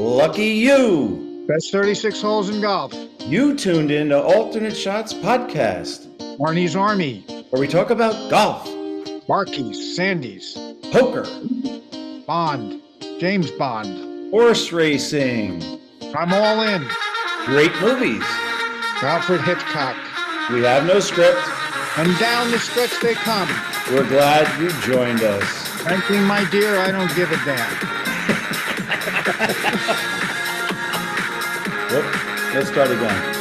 Lucky you! Best 36 holes in golf. You tuned in to Alternate Shots Podcast, Marnie's Army. where we talk about golf, Marquis, Sandy's. poker, Bond. James Bond. horse racing, I'm all in. great movies. Alfred Hitchcock. We have no script. And down the stretch they come. We're glad you joined us. Frankly, my dear, I don't give a damn. Whoop, let's start again.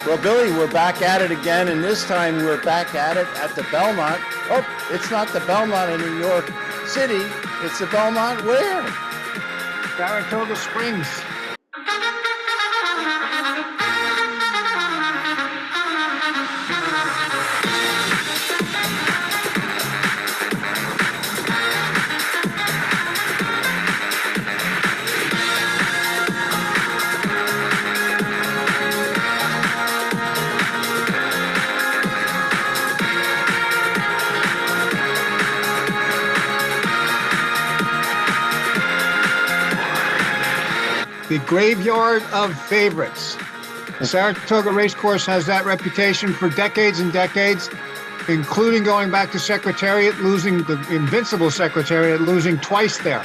Well, Billy, we're back at it again, and this time we're back at it at the Belmont. Oh, it's not the Belmont in New York City. It's the Belmont where? Saratoga Springs. The graveyard of favorites. The Saratoga Racecourse has that reputation for decades and decades, including going back to Secretariat, losing the invincible Secretariat, losing twice there.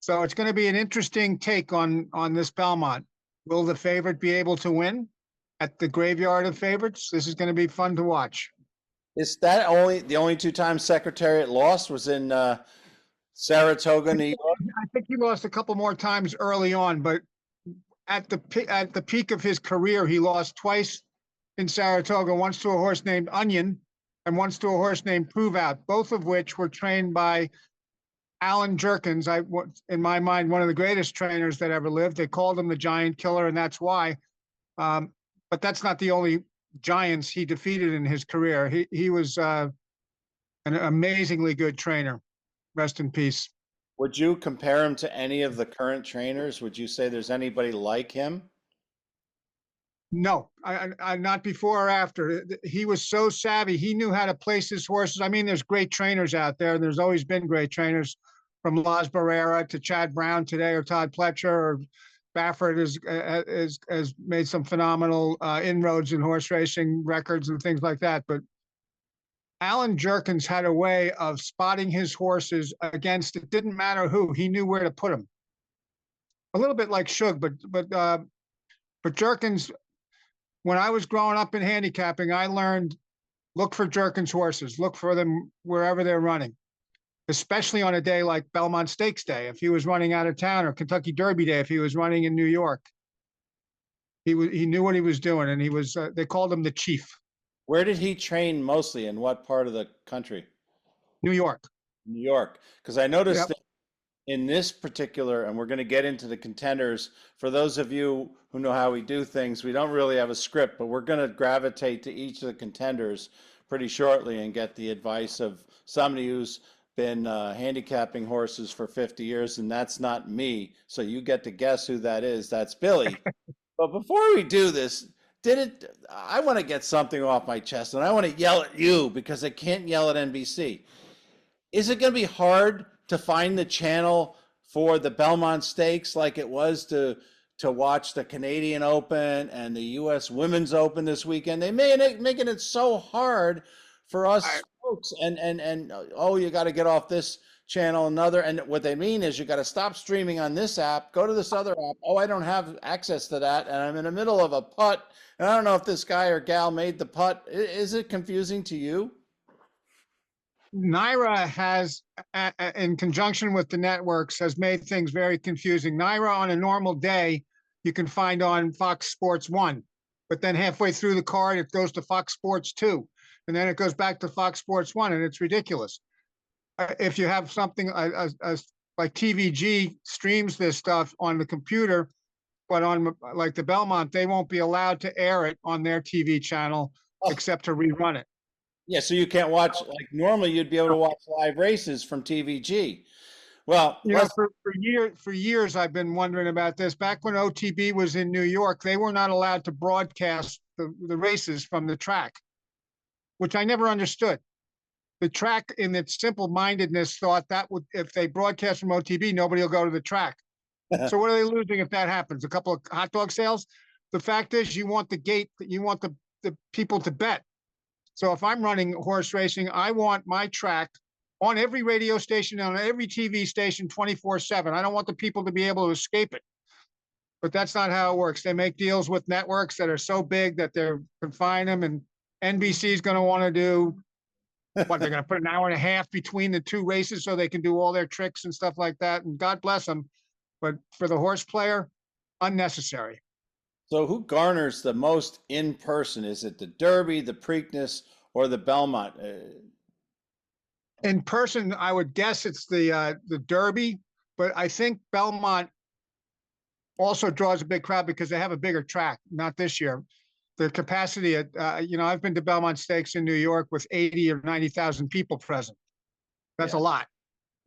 So it's going to be an interesting take on this Belmont. Will the favorite be able to win at the graveyard of favorites? This is going to be fun to watch. Is that the only two times Secretariat lost was in Saratoga, New York? I think he lost a couple more times early on, but at the peak of his career, he lost twice in Saratoga, once to a horse named Onion and once to a horse named Prove Out, both of which were trained by Alan Jerkins. In my mind, one of the greatest trainers that ever lived. They called him the Giant Killer, and that's why. But that's not the only giants he defeated in his career. He was an amazingly good trainer. Rest in peace. Would you compare him to any of the current trainers? Would you say there's anybody like him? No, I not before or after. He was so savvy. He knew how to place his horses. I mean, there's great trainers out there. There's always been great trainers, from Las Barrera to Chad Brown today, or Todd Pletcher, or Baffert has made some phenomenal inroads in horse racing records and things like that. But Alan Jerkins had a way of spotting his horses against, it didn't matter who, he knew where to put them. A little bit like Shug, but Jerkins, when I was growing up in handicapping, I learned, look for Jerkins horses, look for them wherever they're running, especially on a day like Belmont Stakes Day. If he was running out of town, or Kentucky Derby Day, if he was running in New York, he knew what he was doing, and he was, they called him the Chief. Where did he train mostly? In what part of the country? New York. New York. Because I noticed Yep. that in this particular, and we're going to get into the contenders, for those of you who know how we do things, we don't really have a script, but we're going to gravitate to each of the contenders pretty shortly and get the advice of somebody who's been handicapping horses for 50 years, and that's not me. So you get to guess who that is. That's Billy. But before we do this, I want to get something off my chest, and I want to yell at you because I can't yell at NBC. Is it going to be hard to find the channel for the Belmont Stakes like it was to watch the Canadian Open and the U.S. Women's Open this weekend? They making it so hard for us folks, and oh, you got to get off this channel, another, and what they mean is you got to stop streaming on this app, go to this other app. Oh, I don't have access to that, and I'm in the middle of a putt, and I don't know if this guy or gal made the putt. Is it confusing to you? NYRA has, in conjunction with the networks, has made things very confusing. NYRA on a normal day, you can find on Fox Sports 1, but then halfway through the card, it goes to Fox Sports 2, and then it goes back to Fox Sports 1, and it's ridiculous. If you have something like TVG streams this stuff on the computer, but on like the Belmont, they won't be allowed to air it on their TV channel except to rerun it. Yeah, so you can't watch, like normally you'd be able to watch live races from TVG. Well, you know, for years I've been wondering about this. Back when OTB was in New York, they were not allowed to broadcast the races from the track, which I never understood. The track, in its simple-mindedness, thought that would, if they broadcast from OTB, nobody will go to the track. So what are they losing if that happens? A couple of hot dog sales? The fact is, you want the people to bet. So if I'm running horse racing, I want my track on every radio station, on every TV station 24/7. I don't want the people to be able to escape it. But that's not how it works. They make deals with networks that are so big that they're confine them, and NBC is going to want to do what, they're going to put an hour and a half between the two races so they can do all their tricks and stuff like that. And God bless them. But for the horse player, unnecessary. So who garners the most in person? Is it the Derby, the Preakness, or the Belmont? In person, I would guess it's the Derby, but I think Belmont also draws a big crowd because they have a bigger track. Not this year. The capacity at I've been to Belmont Stakes in New York with 80 or 90,000 people present. That's a lot.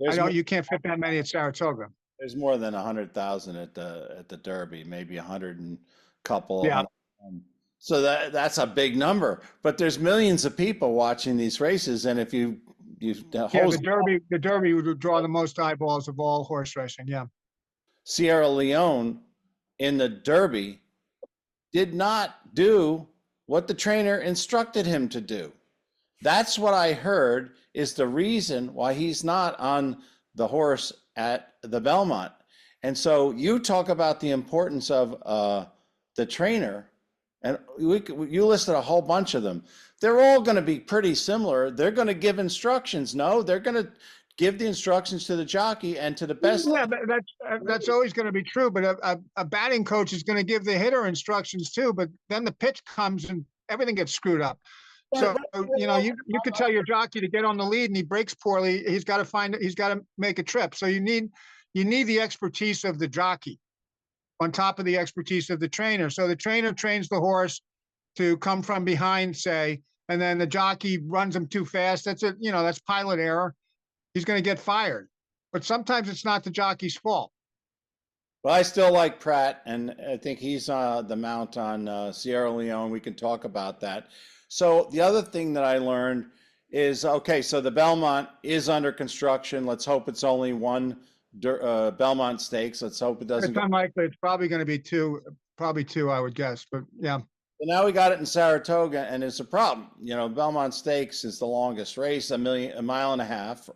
I know you can't fit that many at Saratoga. There's more than 100,000 at the Derby, maybe 100 and couple. Yeah. So that's a big number. But there's millions of people watching these races, and if the Derby would draw the most eyeballs of all horse racing. Yeah. Sierra Leone in the Derby did not do what the trainer instructed him to do. That's what I heard is the reason why he's not on the horse at the Belmont. And so you talk about the importance of the trainer, and you listed a whole bunch of them. They're all going to be pretty similar. They're going to give instructions. No, they're going to give the instructions to the jockey and to the best. Yeah, that's always going to be true. But a batting coach is going to give the hitter instructions too. But then the pitch comes and everything gets screwed up. So you could tell your jockey to get on the lead and he breaks poorly. He's got to make a trip. So you need the expertise of the jockey on top of the expertise of the trainer. So the trainer trains the horse to come from behind, say, and then the jockey runs him too fast. That's pilot error. He's going to get fired. But sometimes it's not the jockey's fault. Well, I still like Pratt, and I think he's the mount on Sierra Leone. We can talk about that. So the other thing that I learned is, okay, so the Belmont is under construction. Let's hope it's only one Belmont Stakes. Let's hope it doesn't. It's unlikely. It's probably going to be probably two, I would guess. But yeah. So now we got it in Saratoga, and it's a problem. Belmont Stakes is the longest race, a mile and a half,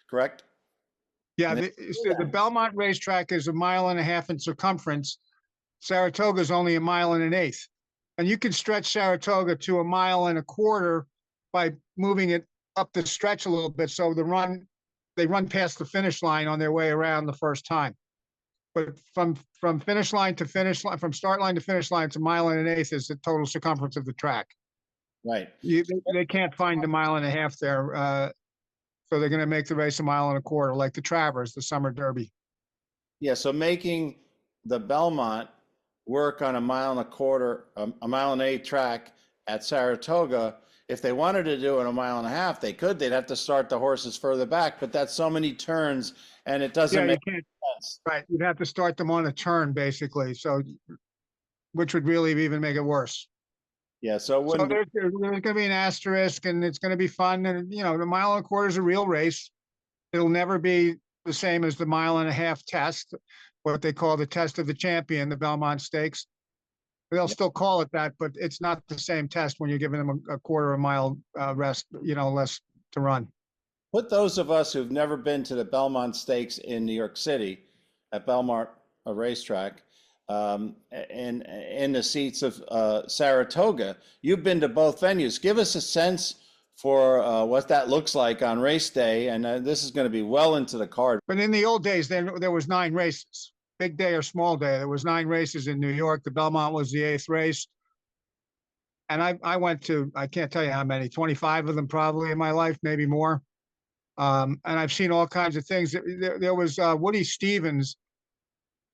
correct? Yeah, the Belmont racetrack is a mile and a half in circumference. Saratoga is only a mile and an eighth. And you can stretch Saratoga to a mile and a quarter by moving it up the stretch a little bit. So they run past the finish line on their way around the first time. But from finish line to finish line, from start line to finish line, it's a mile and an eighth is the total circumference of the track. Right. They can't find a mile and a half there. So they're going to make the race a mile and a quarter, like the Travers, the Summer Derby. Yeah, so making the Belmont work on a mile and a quarter, a mile and an eighth track at Saratoga. If they wanted to do it a mile and a half, they could. They'd have to start the horses further back, but that's so many turns, and it doesn't make sense. Right, you'd have to start them on a turn, basically, so which would really even make it worse. Yeah, so there's going to be an asterisk, and it's going to be fun. And the mile and a quarter is a real race. It'll never be the same as the mile and a half test, what they call the test of the champion, the Belmont Stakes. They'll still call it that, but it's not the same test when you're giving them a quarter of a mile rest, less to run. Put those of us who've never been to the Belmont Stakes in New York City at Belmont racetrack. In the seats of Saratoga. You've been to both venues. Give us a sense for what that looks like on race day, and this is going to be well into the card. But in the old days, there was 9 races, big day or small day. There was 9 races in New York. The Belmont was the 8th race. And I went to, I can't tell you how many, 25 of them probably in my life, maybe more. And I've seen all kinds of things. There was Woody Stevens,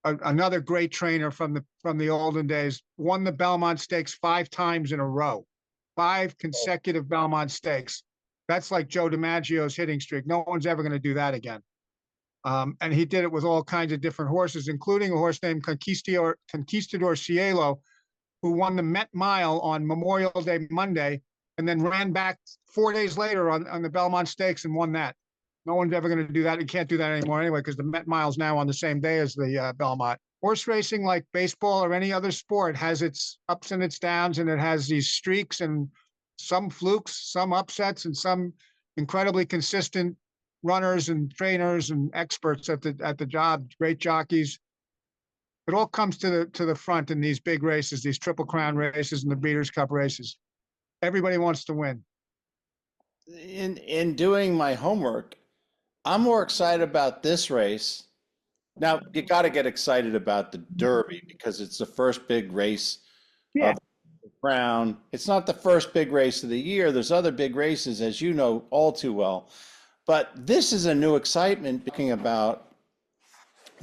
another great trainer from the olden days, won the Belmont Stakes 5 times in a row, 5 consecutive Belmont Stakes. That's like Joe DiMaggio's hitting streak. No one's ever going to do that again. And he did it with all kinds of different horses, including a horse named Conquistador Cielo, who won the Met Mile on Memorial Day Monday, and then ran back 4 days later on the Belmont Stakes and won that. No one's ever going to do that. You can't do that anymore anyway because the Met Mile's now on the same day as the Belmont. Horse racing, like baseball or any other sport, has its ups and its downs, and it has these streaks and some flukes, some upsets, and some incredibly consistent runners and trainers and experts at the job, great jockeys. It all comes to the front in these big races, these Triple Crown races and the Breeders' Cup races. Everybody wants to win. In doing my homework, I'm more excited about this race. Now, you got to get excited about the Derby because it's the first big race Yeah. of the Crown. It's not the first big race of the year. There's other big races, as you know all too well. But this is a new excitement, thinking about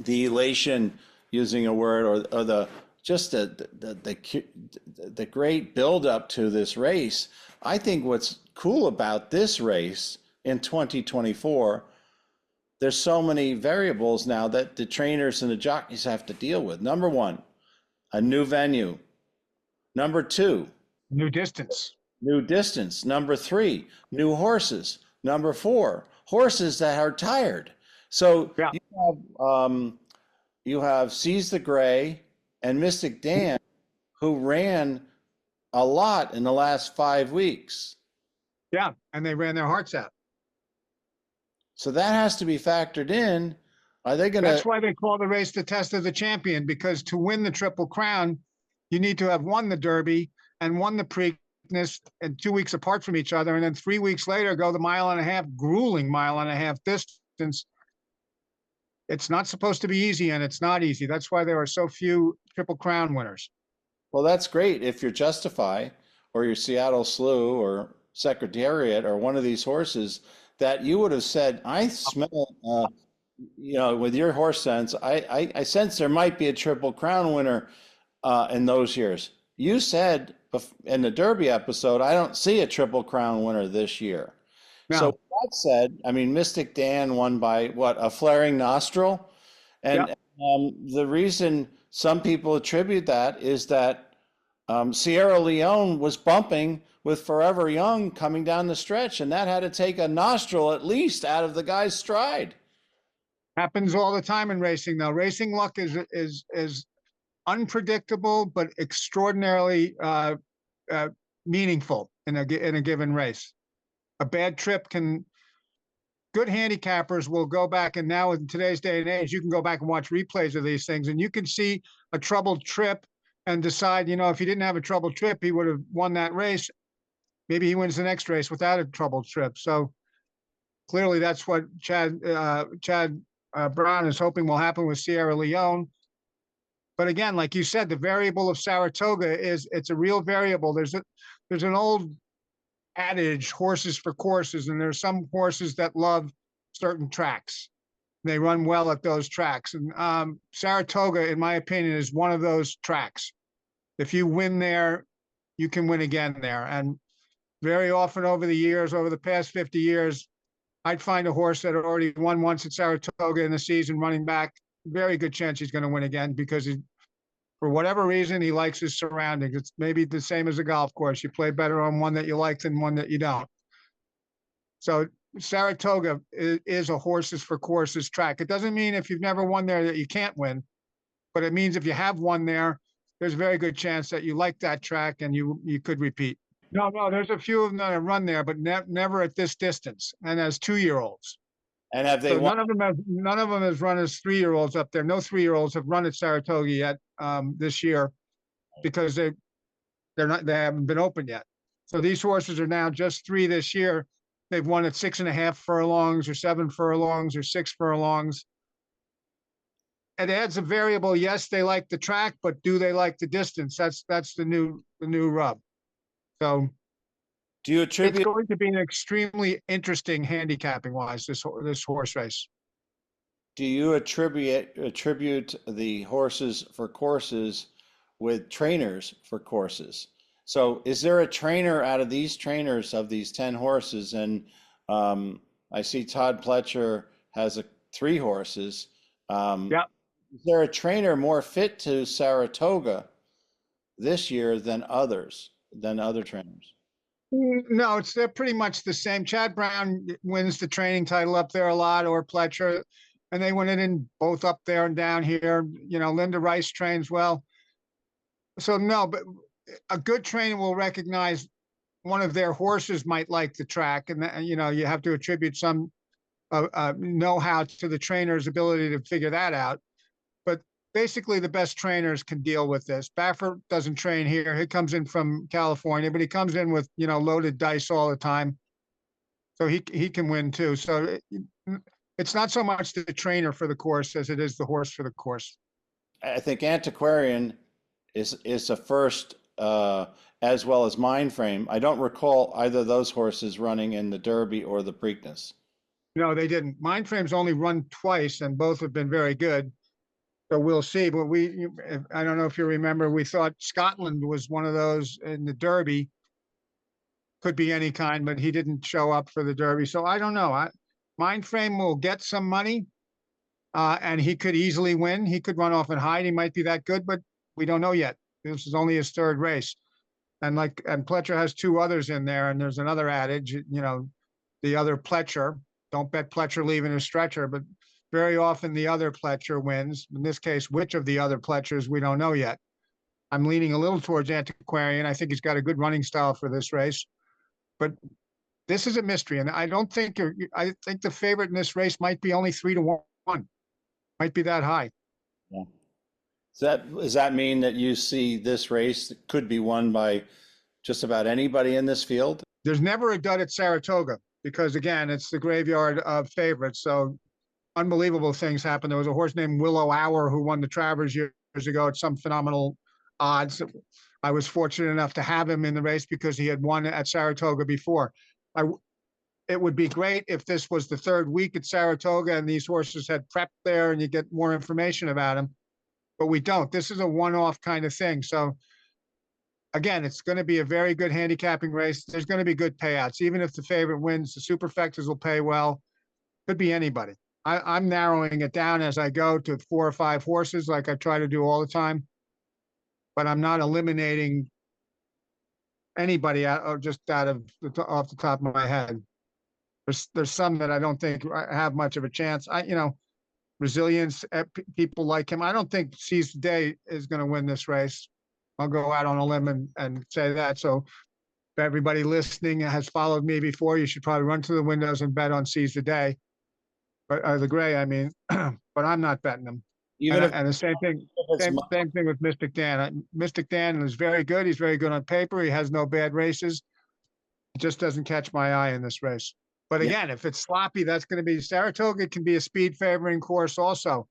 the elation, using a word, or the just the great build up to this race. I think what's cool about this race in 2024, there's so many variables now that the trainers and the jockeys have to deal with. Number one, a new venue. Number two, New distance. new distance. Number three, new horses. Number four, horses that are tired. So Yeah. you have Seize the Gray and Mystic Dan, who ran a lot in the last 5 weeks. Yeah. And they ran their hearts out. So that has to be factored in. Are they going to? That's why they call the race the test of the champion, because to win the Triple Crown, you need to have won the Derby and won the Preakness, and 2 weeks apart from each other. And then 3 weeks later, go the mile and a half, grueling mile and a half distance. It's not supposed to be easy, and it's not easy. That's why there are so few Triple Crown winners. Well, that's great if you're Justify or your Seattle Slew or Secretariat or one of these horses that you would have said, I smell, with your horse sense, I sense there might be a Triple Crown winner in those years. You said in the Derby episode, I don't see a Triple Crown winner this year. No. So that said, I mean, Mystic Dan won by what, a flaring nostril? And Yep. The reason some people attribute that is that Sierra Leone was bumping with Forever Young coming down the stretch, and that had to take a nostril at least out of the guy's stride. Happens all the time in racing, though. Racing luck is unpredictable, but extraordinarily meaningful in a given race. A bad trip can. Good handicappers will go back, and now in today's day and age, you can go back and watch replays of these things, and you can see a troubled trip and decide, if he didn't have a troubled trip, he would have won that race. Maybe he wins the next race without a troubled trip. So clearly, that's what Chad Brown is hoping will happen with Sierra Leone. But again, like you said, the variable of Saratoga it's a real variable. There's an old adage, horses for courses, and there's some horses that love certain tracks. They run well at those tracks. And Saratoga, in my opinion, is one of those tracks. If you win there, you can win again there. And very often over the years, over the past 50 years, I'd find a horse that had already won once at Saratoga in the season running back. Very good chance he's going to win again because for whatever reason, he likes his surroundings. It's maybe the same as a golf course. You play better on one that you like than one that you don't. So Saratoga is a horses for courses track. It doesn't mean if you've never won there that you can't win, but it means if you have won there, there's a very good chance that you like that track and you could repeat. No, there's a few of them that have run there, but never at this distance and as 2-year-olds. And have they So won? none of them has run as 3-year-olds up there. No 3-year-olds have run at Saratoga yet this year because they haven't been open yet. So these horses are now just 3 this year. They've won at 6.5 furlongs or 7 furlongs or 6 furlongs. It adds a variable. Yes, they like the track, but do they like the distance? That's the new rub. So Do you it's attribute going to be an extremely interesting handicapping wise, this horse race. do you attribute the horses for courses with trainers for courses? So is there a trainer out of these trainers of these 10 horses? And I see Todd Pletcher has 3 horses. Yeah. Is there a trainer more fit to Saratoga this year than other trainers? No, they're pretty much the same. Chad Brown wins the training title up there a lot, or Pletcher, and they win it in both up there and down here. Linda Rice trains well. So no, but a good trainer will recognize one of their horses might like the track, and you have to attribute some know-how to the trainer's ability to figure that out. But basically, the best trainers can deal with this. Baffert doesn't train here; he comes in from California, but he comes in with loaded dice all the time, so he can win too. So it's not so much the trainer for the course as it is the horse for the course. I think Antiquarian is a first, as well as Mindframe. I don't recall either of those horses running in the Derby or the Preakness. No, they didn't. Mindframe's only run twice, and both have been very good. So we'll see. But I don't know if you remember, we thought Scotland was one of those in the Derby. Could be any kind, but he didn't show up for the Derby. So I don't know. Mindframe will get some money, and he could easily win. He could run off and hide. He might be that good, but we don't know yet. This is only his third race. And Pletcher has two others in there, and there's another adage, the other Pletcher. Don't bet Pletcher leaving a stretcher, but very often the other Pletcher wins. In this case, which of the other Pletchers, we don't know yet. I'm leaning a little towards Antiquarian. I think he's got a good running style for this race, but this is a mystery. And I think the favorite in this race might be only 3-1, might be that high. Yeah. Does that mean that you see this race could be won by just about anybody in this field? There's never a dud at Saratoga because, again, it's the graveyard of favorites. So unbelievable things happen. There was a horse named Willow Hour who won the Travers years ago at some phenomenal odds. I was fortunate enough to have him in the race because he had won at Saratoga before. It would be great if this was the third week at Saratoga and these horses had prepped there and you get more information about them, but we don't. This is a one-off kind of thing. So again, it's going to be a very good handicapping race. There's going to be good payouts. Even if the favorite wins, the superfectas will pay well. Could be anybody. I'm narrowing it down as I go to 4 or 5 horses like I try to do all the time, but I'm not eliminating anybody just off the top of my head. There's some that I don't think have much of a chance. Resilience, people like him. I don't think Seize the Day is going to win this race. I'll go out on a limb and say that. So if everybody listening has followed me before, you should probably run to the windows and bet on Seize the Day. But the gray, I mean, but I'm not betting them. And the same thing with Mystic Dan. Mystic Dan is very good. He's very good on paper. He has no bad races. It just doesn't catch my eye in this race. But again, if it's sloppy, that's going to be Saratoga can be a speed favoring course also.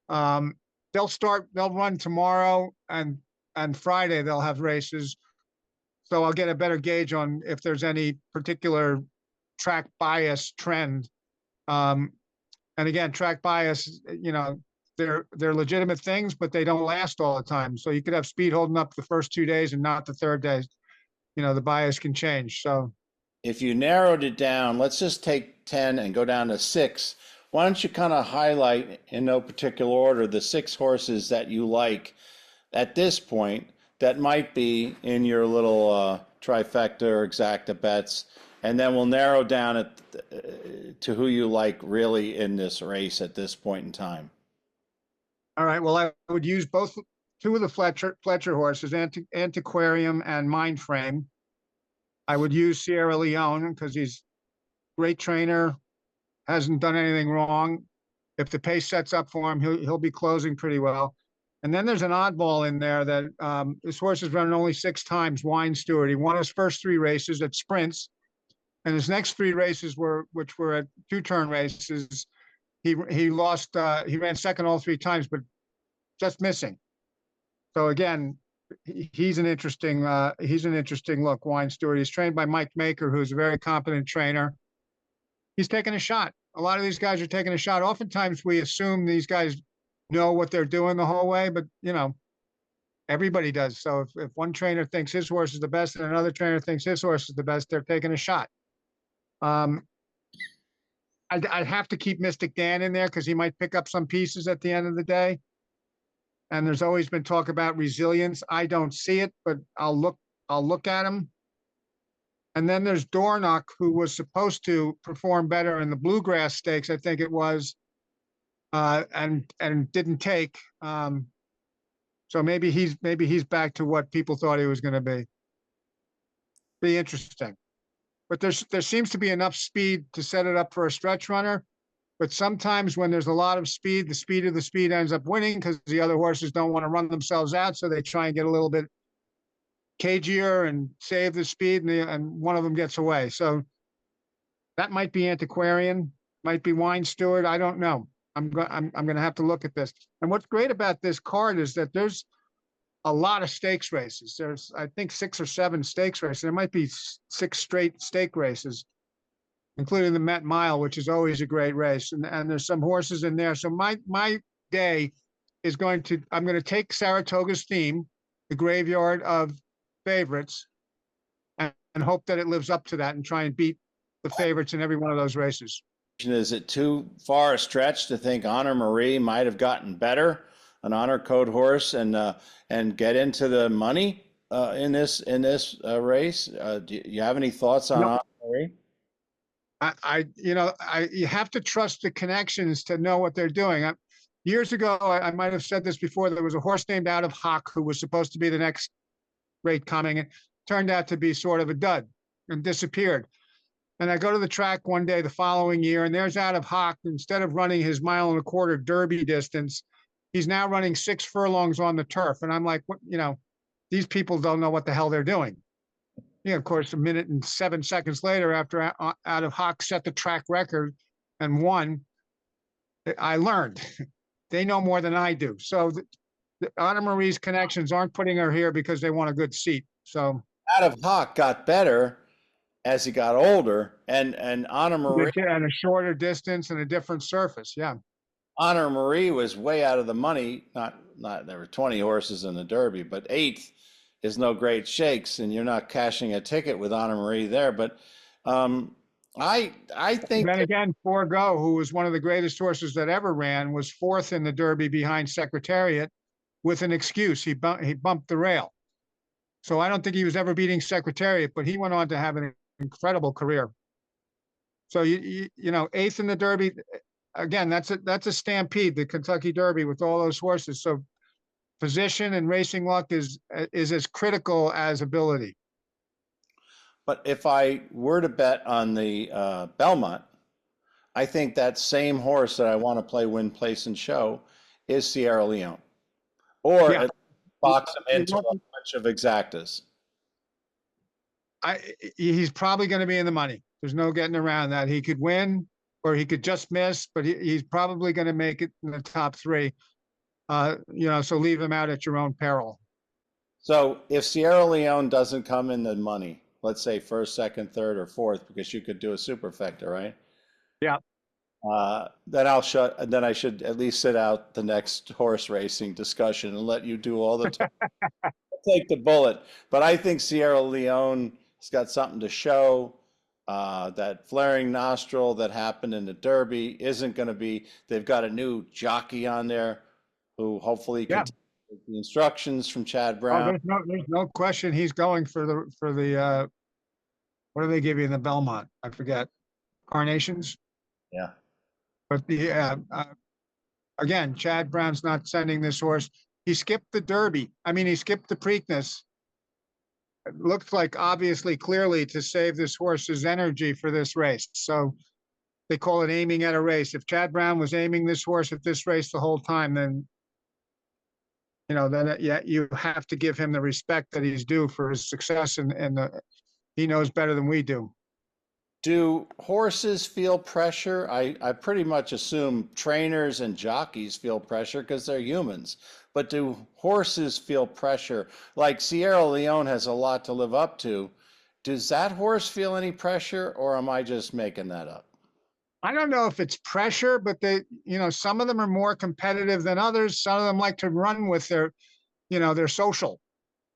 They'll run tomorrow and Friday they'll have races. So I'll get a better gauge on if there's any particular track bias trend. And again, track bias, they're legitimate things, but they don't last all the time. So you could have speed holding up the first 2 days and not the third day. The bias can change. So if you narrowed it down, let's just take 10 and go down to 6. Why don't you kind of highlight in no particular order the 6 horses that you like at this point that might be in your little trifecta or exacta bets, and then we'll narrow down it to who you like really in this race at this point in time. All right. Well, I would use two of the Fletcher horses, Antiquarium and Mindframe. I would use Sierra Leone because he's a great trainer, hasn't done anything wrong. If the pace sets up for him, he'll be closing pretty well. And then there's an oddball in there that this horse has run only 6 times, Wine Stewart. He won his first 3 races at sprints. And his next 3 races which were at 2-turn races, he lost. He ran second all 3 times, but just missing. So again, he's an interesting look. Wine Stewart. He's trained by Mike Maker, who's a very competent trainer. He's taking a shot. A lot of these guys are taking a shot. Oftentimes we assume these guys know what they're doing the whole way, but everybody does. So if one trainer thinks his horse is the best and another trainer thinks his horse is the best, they're taking a shot. I'd have to keep Mystic Dan in there because he might pick up some pieces at the end of the day. And there's always been talk about resilience. I don't see it, but I'll look at him. And then there's Dornock, who was supposed to perform better in the Bluegrass Stakes, I think it was, and didn't take. So maybe he's back to what people thought he was going to be. Be interesting. But there seems to be enough speed to set it up for a stretch runner. But sometimes when there's a lot of speed, the speed of the speed ends up winning because the other horses don't want to run themselves out, so they try and get a little bit cagier and save the speed, and one of them gets away. So that might be antiquarian, might be wine steward. I don't know. I'm going to have to look at this. And what's great about this card is that there's a lot of stakes races. There's, I think, 6 or 7 stakes races. There might be 6 straight stake races, including the Met Mile, which is always a great race. And there's some horses in there. So my day is I'm going to take Saratoga's theme, the graveyard of favorites, and hope that it lives up to that and try and beat the favorites in every one of those races. Is it too far a stretch to think Honor Marie might have gotten better, an honor code horse, and get into the money in this race? Do you have any thoughts on Honor Marie? You have to trust the connections to know what they're doing. Years ago, I might have said this before, there was a horse named Out of Hock who was supposed to be the next great coming, and turned out to be sort of a dud and disappeared. And I go to the track one day the following year, and there's Out of Hock. Instead of running his 1.25 mile Derby distance, he's now running 6 furlongs on the turf. And I'm like, what, these people don't know what the hell they're doing. Of course, 1 minute and 7 seconds later, after Out of Hock set the track record and won, I learned they know more than I do. So Honor Marie's connections aren't putting her here because they want a good seat. So Out of Hock got better as he got older, and Honor Marie and a shorter distance and a different surface. Yeah. Honor Marie was way out of the money. Not there were 20 horses in the Derby, but 8th is no great shakes, and you're not cashing a ticket with Honor Marie there. But I think then again, Forgo, who was one of the greatest horses that ever ran, was 4th in the Derby behind Secretariat with an excuse. He bumped the rail. So I don't think he was ever beating Secretariat, but he went on to have an incredible career. So 8th in the Derby, again, that's a stampede, the Kentucky Derby with all those horses. So position and racing luck is as critical as ability. But if I were to bet on the Belmont, I think that same horse that I want to play win, place, and show is Sierra Leone, or box him into a bunch of exactas. He's probably going to be in the money. There's no getting around that. He could win or he could just miss, but he's probably going to make it in the top 3. So leave him out at your own peril. So if Sierra Leone doesn't come in the money, let's say 1st, 2nd, 3rd, or 4th, because you could do a superfecta, right? Yeah. Then I should at least sit out the next horse racing discussion and let you do all the time. Take the bullet. But I think Sierra Leone has got something to show. That flaring nostril that happened in the Derby isn't going to be. They've got a new jockey on there who hopefully can take the instructions from Chad Brown. There's no question he's going for the what do they give you in the Belmont? I forget. Carnations. Yeah. But again, Chad Brown's not sending this horse. He skipped the Derby. I mean, he skipped the Preakness. It looked like obviously clearly to save this horse's energy for this race. So they call it aiming at a race. If Chad Brown was aiming this horse at this race the whole time, then you have to give him the respect that he's due for his success, and he knows better than we do. Do horses feel pressure? I pretty much assume trainers and jockeys feel pressure because they're humans. But do horses feel pressure? Like Sierra Leone has a lot to live up to. Does that horse feel any pressure, or am I just making that up? I don't know if it's pressure, but some of them are more competitive than others. Some of them like to run with their social.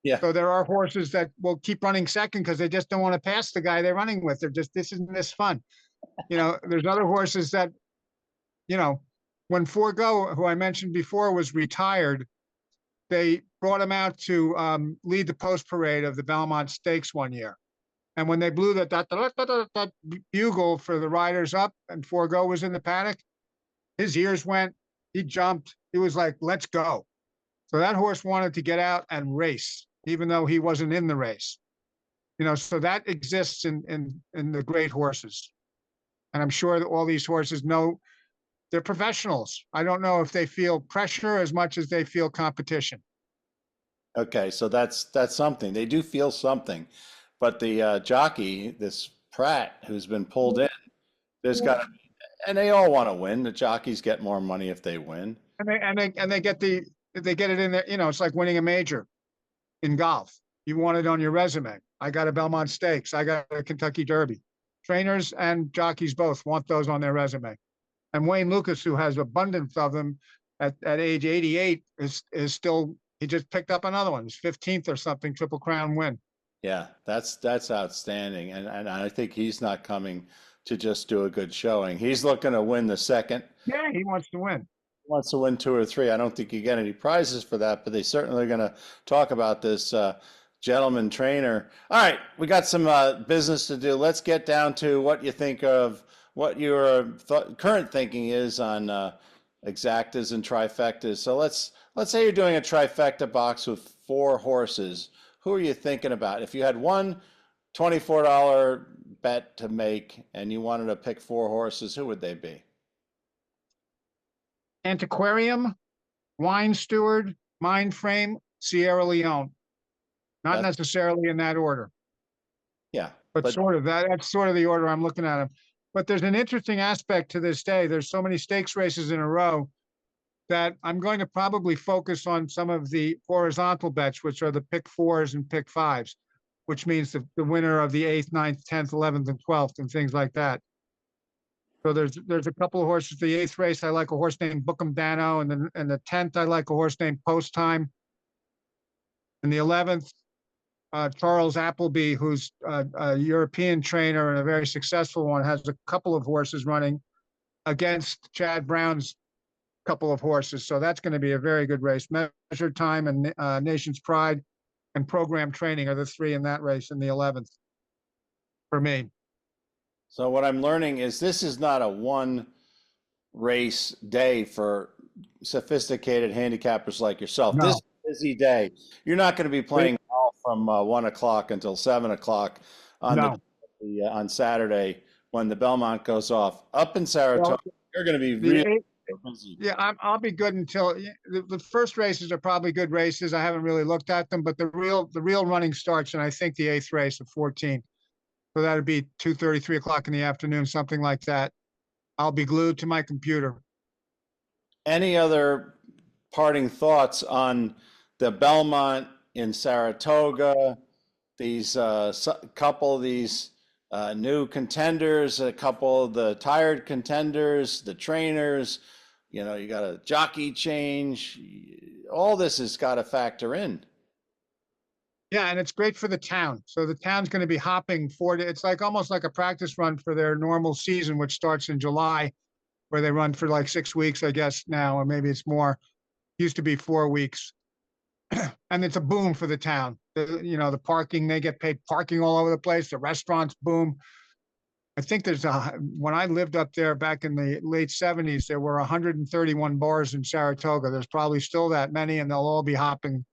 Yeah. So there are horses that will keep running second because they just don't want to pass the guy they're running with. They're just, this isn't this fun. There's other horses that, when Forgo, who I mentioned before, was retired, they brought him out to lead the post parade of the Belmont Stakes one year. And when they blew that bugle for the riders up and Forgo was in the paddock, his ears went, he jumped. He was like, let's go. So that horse wanted to get out and race, even though he wasn't in the race. So that exists in the great horses. And I'm sure that all these horses know they're professionals. I don't know if they feel pressure as much as they feel competition. Okay, so that's something. They do feel something, but the jockey, this Pratt, who's been pulled in, there's got to, and they all want to win. The jockeys get more money if they win. And they get it in there. It's like winning a major in golf. You want it on your resume. I got a Belmont Stakes. I got a Kentucky Derby. Trainers and jockeys both want those on their resume. And Wayne Lucas, who has abundance of them at age 88, is still, he just picked up another one. He's 15th or something, Triple Crown win. Yeah, that's outstanding, and I think he's not coming to just do a good showing. He's looking to win the second. Yeah, he wants to win. Wants to win two or three. I don't think you get any prizes for that, but they certainly are going to talk about this gentleman trainer. All right, we got some business to do. Let's get down to what you think of what your current thinking is on exactas and trifectas. So let's say you're doing a trifecta box with 4 horses. Who are you thinking about? If you had one $24 bet to make and you wanted to pick 4 horses, who would they be? Antiquarium, Wine Steward, Mind Frame, Sierra Leone. Not That's, necessarily in that order, yeah, but but sort of that's sort of the order I'm looking at them. But there's an interesting aspect to this day. There's so many stakes races in a row that I'm going to probably focus on some of the horizontal bets, which are the pick 4s and pick 5s, which means the winner of the 8th, 9th, 10th, 11th, and 12th, and things like that. So there's a couple of horses. The 8th race, I like a horse named Bookham Dano, and the 10th, I like a horse named Post Time. And the 11th, Charles Appleby, who's a European trainer and a very successful one, has a couple of horses running against Chad Brown's couple of horses. So that's going to be a very good race. Measured Time and Nation's Pride and Program Training are the 3 in that race in the 11th for me. so what I'm learning is this is not a one race day for sophisticated handicappers like yourself. This is No, a busy day. You're not going to be playing golf from 1 o'clock until 7 o'clock on no. on Saturday when the Belmont goes off. Up in Well, Saratoga, you're going to be the really eight, busy. yeah, I'll be good until the first races are probably good races. I haven't really looked at them, but the real running starts, and I think the 8th race of 14. So that'd be 2:30, 3 o'clock in the afternoon, something like that. I'll be glued to my computer. Any other parting thoughts on the Belmont in Saratoga? These couple of these new contenders, a couple of the tired contenders, the trainers. You got a jockey change. All this has got to factor in. Yeah, and it's great for the town. So the town's going to be hopping for it. It's like almost like a practice run for their normal season, which starts in July, where they run for like 6 weeks, I guess now, or maybe it's more. Used to be 4 weeks. And it's a boom for the town. The parking, they get paid parking all over the place. The restaurants boom. I think when I lived up there back in the late 70s, there were 131 bars in Saratoga. There's probably still that many, and they'll all be hopping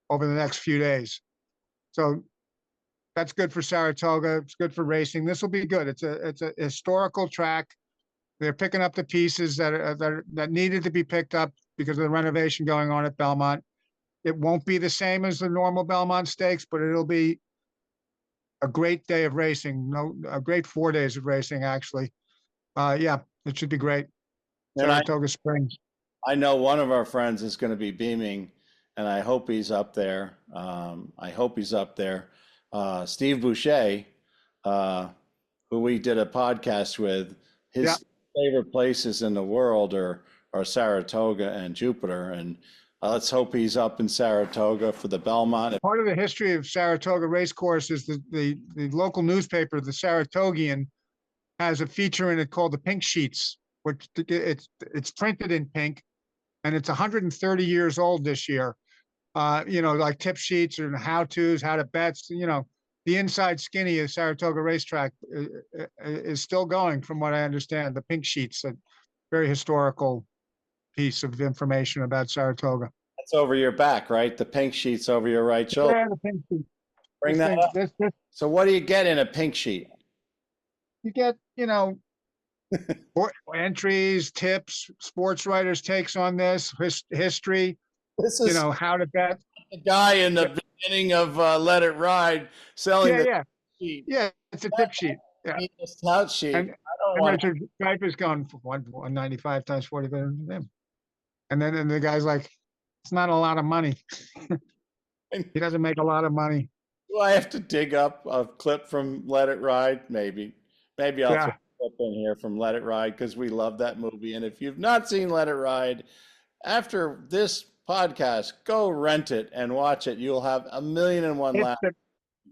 over the next few days. So that's good for Saratoga. It's good for racing. This will be good. It's a historical track. They're picking up the pieces that needed to be picked up because of the renovation going on at Belmont. It won't be the same as the normal Belmont Stakes, but it'll be a great day of racing. A great 4 days of racing, actually. Yeah, it should be great. And Saratoga Springs. I know one of our friends is going to be beaming, and I hope he's up there. I hope he's up there. Steve Boucher, who we did a podcast with, his Yeah. favorite places in the world are Saratoga and Jupiter, and let's hope he's up in Saratoga for the Belmont. Part of the history of Saratoga Racecourse is the local newspaper, the Saratogian, has a feature in it called the Pink Sheets, which it's printed in pink, and it's 130 years old this year. Like tip sheets and how-tos, how to bets, the inside skinny of Saratoga racetrack is still going, from what I understand. The Pink Sheets, a very historical piece of information about Saratoga. That's over your back, right? The pink sheet's over your right shoulder. Yeah, the Pink Sheets. Bring that up. So what do you get in a pink sheet? You get, entries, tips, sports writers' takes on this, history, This is how to bet. the guy in the beginning of Let It Ride selling the sheet. Yeah, it's a tip sheet. Yeah. A stout sheet. And, I don't want Richard Kuiper's going for 195 times 40 better than him. And then the guy's like, it's not a lot of money. He doesn't make a lot of money. Do I have to dig up a clip from Let It Ride? Maybe I'll throw a clip in here from Let It Ride because we love that movie. And if you've not seen Let It Ride, after this podcast, go rent it and watch it. You'll have 1,000,001 laughs.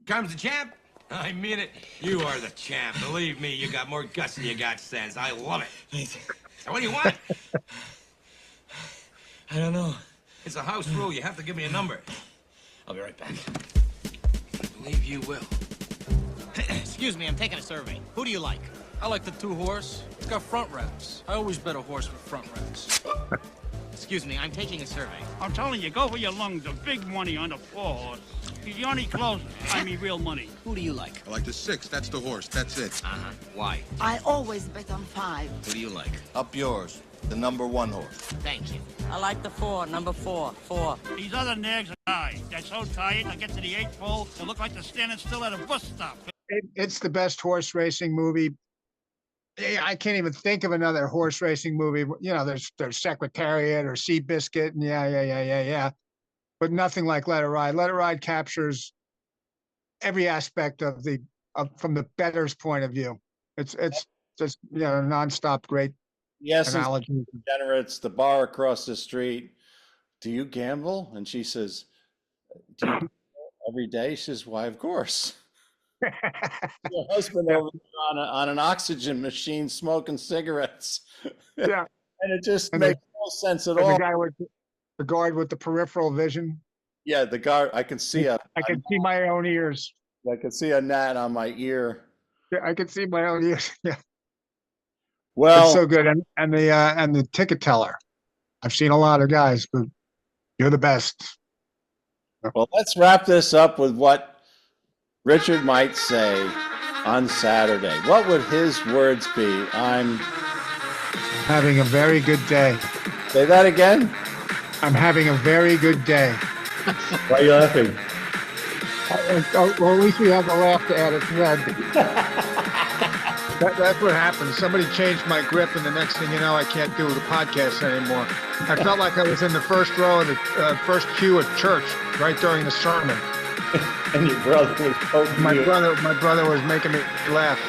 Comes the champ. I mean it. You are the champ. Believe me, you got more guts than you got sense. I love it. So what do you want? I don't know. It's a house rule. You have to give me a number. I'll be right back. I believe you will. Excuse me, I'm taking a survey. Who do you like? I like the 2-horse. It's got front wraps. I always bet a horse with front wraps. Excuse me, I'm taking a survey. I'm telling you, go for your lungs. The big money on the 4-horse. He's the only closer. I mean, real money. Who do you like? I like the 6. That's the horse. That's it. Uh-huh. Why? I always bet on 5. Who do you like? Up yours. The number 1 horse. Thank you. I like the 4, number 4. 4. These other nags are high. They're so tired, they'll get to the 8th pole. They'll look like they're standing still at a bus stop. It's the best horse racing movie. I can't even think of another horse racing movie. There's Secretariat or Seabiscuit, and yeah. But nothing like Let It Ride. Let It Ride captures every aspect of from the bettor's point of view. It's just a nonstop great analogy. Degenerates, the bar across the street. Do you gamble? And she says, do you gamble every day? She says, why, of course. Your husband over there on an oxygen machine smoking cigarettes. Yeah. And it just makes no sense at all. The guy with the guard with the peripheral vision. Yeah, the guard. I can see I can see my own ears. I can see a gnat on my ear. Yeah, I can see my own ears. Yeah. Well, it's so good. And the ticket teller. I've seen a lot of guys, but you're the best. Well, let's wrap this up with what Richard might say on Saturday. What would his words be? I'm having a very good day. Say that again. I'm having a very good day. Why are you laughing? Well, at least we have a laugh to add at the end. That's what happened. Somebody changed my grip, and the next thing you know, I can't do the podcast anymore. I felt like I was in the first row of the first pew at church, right during the sermon. And your brother was poking my brother was making me laugh.